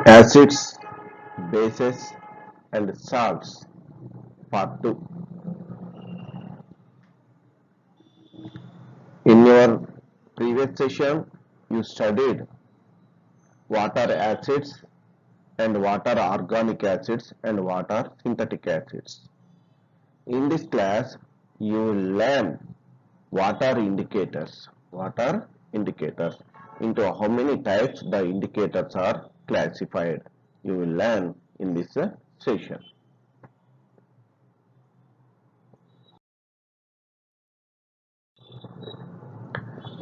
Acids, bases and salts, part 2. In your previous session, you studied what are acids and what are organic acids and what are synthetic acids. In this class, you will learn what are indicators, into how many types the indicators are classified. You will learn in this session.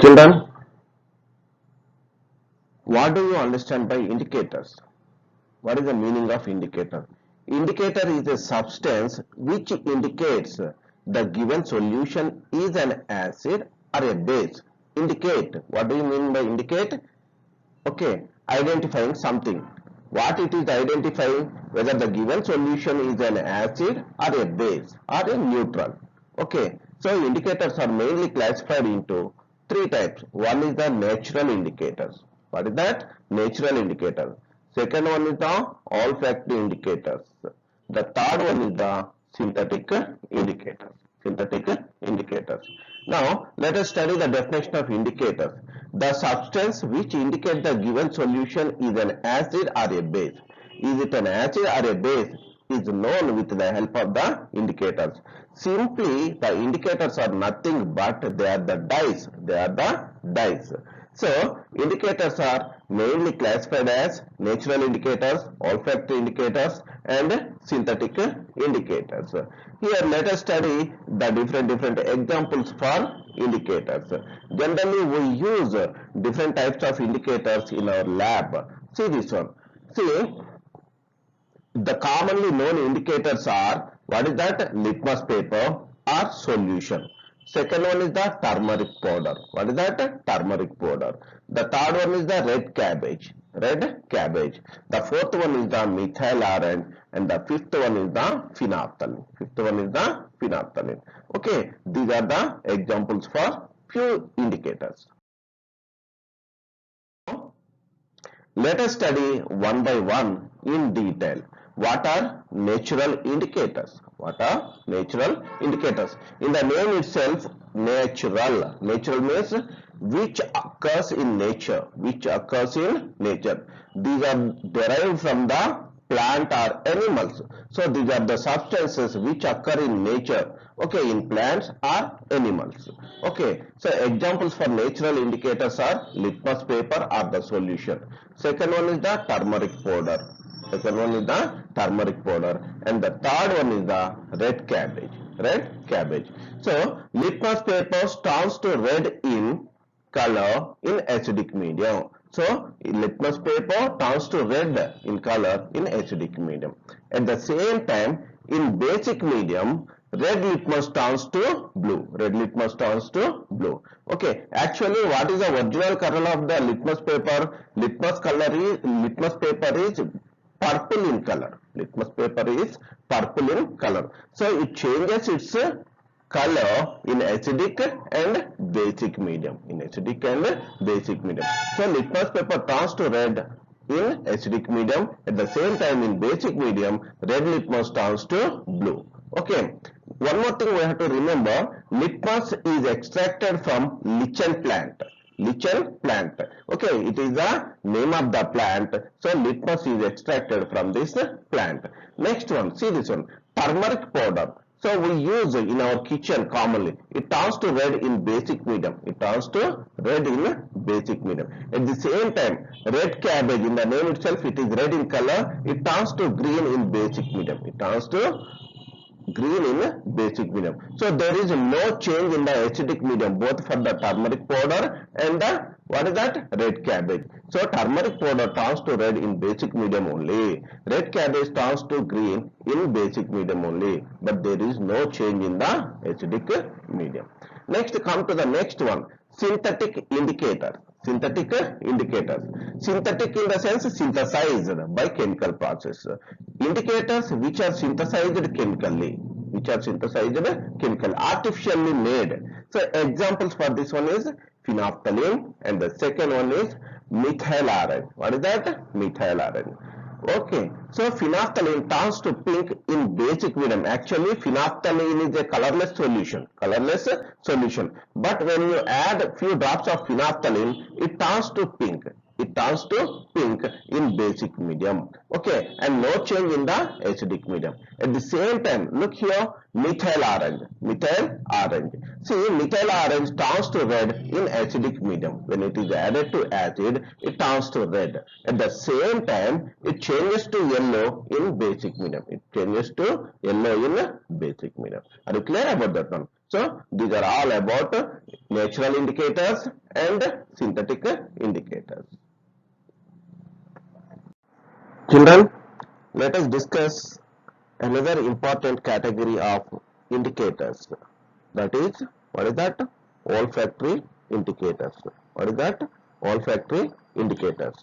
Children, what do you understand by indicators? What is the meaning of indicator? Indicator is a substance which indicates the given solution is an acid or a base. Indicate. What do you mean by indicate? Okay, identifying something. What it is identifying? Whether the given solution is an acid or a base or a neutral. Okay, so indicators are mainly classified into three types. One is the natural indicators. What is that? Natural indicator. Second one is the olfactory indicators. The third one is the synthetic indicators. Now, let us study the definition of indicators. The substance which indicates the given solution is an acid or a base. Is it an acid or a base is known with the help of the indicators. Simply, the indicators are nothing but they are the dyes. So, indicators are mainly classified as natural indicators, olfactory indicators and synthetic indicators. Here, let us study the different examples for indicators. Generally, we use different types of indicators in our lab. See this one. See, the commonly known indicators are, what is that? Litmus paper or solution. Second one is the turmeric powder. What is that? Turmeric powder. The third one is the red cabbage. The fourth one is the methyl orange and the fifth one is the phenolphthalein. Okay, these are the examples for few indicators. Let us study one by one in detail. What are natural indicators? In the name itself, natural. Natural means which occurs in nature. These are derived from the plant or animals. So these are the substances which occur in nature. Okay, in plants or animals. Okay, so examples for natural indicators are litmus paper or the solution. Second one is the turmeric powder. And the third one is the red cabbage. So litmus paper turns to red in color in acidic medium. So litmus paper turns to red in color in acidic medium. At the same time, in basic medium, red litmus turns to blue. Okay, actually, what is the original color of the litmus paper? Litmus paper is purple in color. So it changes its color in acidic and basic medium. So litmus paper turns to red in acidic medium. At the same time, in basic medium, red litmus turns to blue. Okay. One more thing we have to remember, litmus is extracted from lichen plant. Okay, it is the name of the plant. So litmus is extracted from this plant. Next one, see this one, turmeric powder. So we use in our kitchen commonly. It turns to red in basic medium. At the same time, red cabbage, in the name itself, it is red in color. It turns to green in basic medium. So there is no change in the acidic medium both for the turmeric powder and the red cabbage. So turmeric powder turns to red in basic medium only. Red cabbage turns to green in basic medium only. But there is no change in the acidic medium. Next, come to the next one. Synthetic indicators. Synthetic in the sense synthesized by chemical process. Indicators which are synthesized chemically, artificially made. So examples for this one is phenolphthalein and the second one is methyl orange. What is that? Methyl orange. Okay, so phenolphthalein turns to pink in basic medium. Actually, phenolphthalein is a colorless solution. Colorless solution. But when you add few drops of phenolphthalein, it turns to pink. It turns to pink in basic medium. Okay, and no change in the acidic medium. At the same time, look here, methyl orange. Methyl orange. See, methyl orange turns to red in acidic medium. When it is added to acid, it turns to red. At the same time, it changes to yellow in basic medium. It changes to yellow in basic medium. Are you clear about that one? So, these are all about natural indicators and synthetic indicators. Children, let us discuss another important category of indicators. That is, what is that? Olfactory indicators. What is that? Olfactory indicators.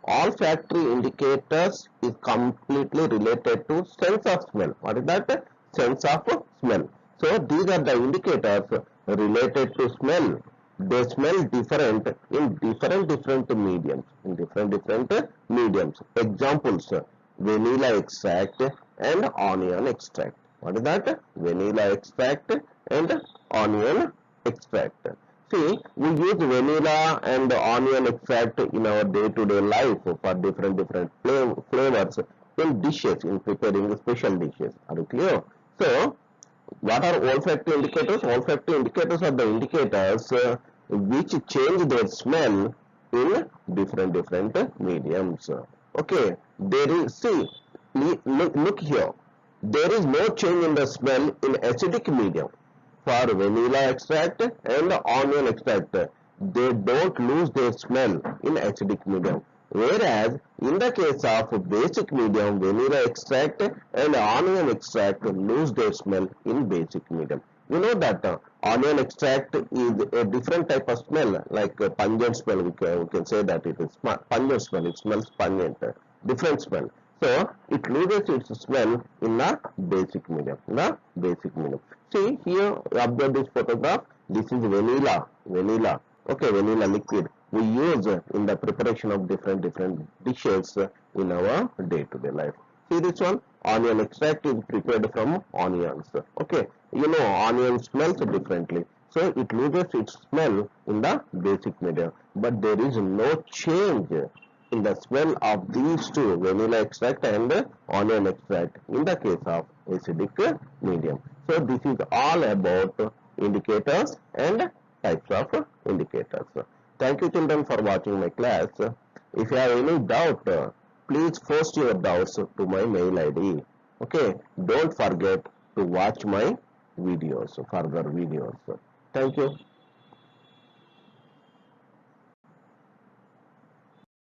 Olfactory indicators is completely related to sense of smell. What is that? Sense of smell. So these are the indicators related to smell. They smell different in different mediums. In different mediums. Examples: vanilla extract and onion extract. What is that? Vanilla extract and onion extract. See, we use vanilla and onion extract in our day-to-day life for different flavors in dishes, in preparing special dishes. Are you clear? So, what are olfactory indicators? Olfactory indicators are the indicators which change their smell in different mediums. Okay, there is, see, look here. There is no change in the smell in acidic medium. For vanilla extract and onion extract, they don't lose their smell in acidic medium. Whereas in the case of basic medium, vanilla extract and onion extract lose their smell in basic medium. You know that onion extract is a different type of smell, like pungent smell. We can say that it is pungent smell. It smells pungent, different smell. So it loses its smell in the basic medium. See here, observe this photograph. This is vanilla. Okay, vanilla liquid we use in the preparation of different dishes in our day-to-day life. See this one, onion extract is prepared from onions. Okay, you know onion smells differently, so it loses its smell in the basic medium, but there is no change in the smell of these two, vanilla extract and onion extract, in the case of acidic medium. So this is all about indicators and types of indicators. Thank you children for watching my class. If you have any doubt, please post your doubts to my mail ID. Okay, don't forget to watch my videos, further videos. Thank you.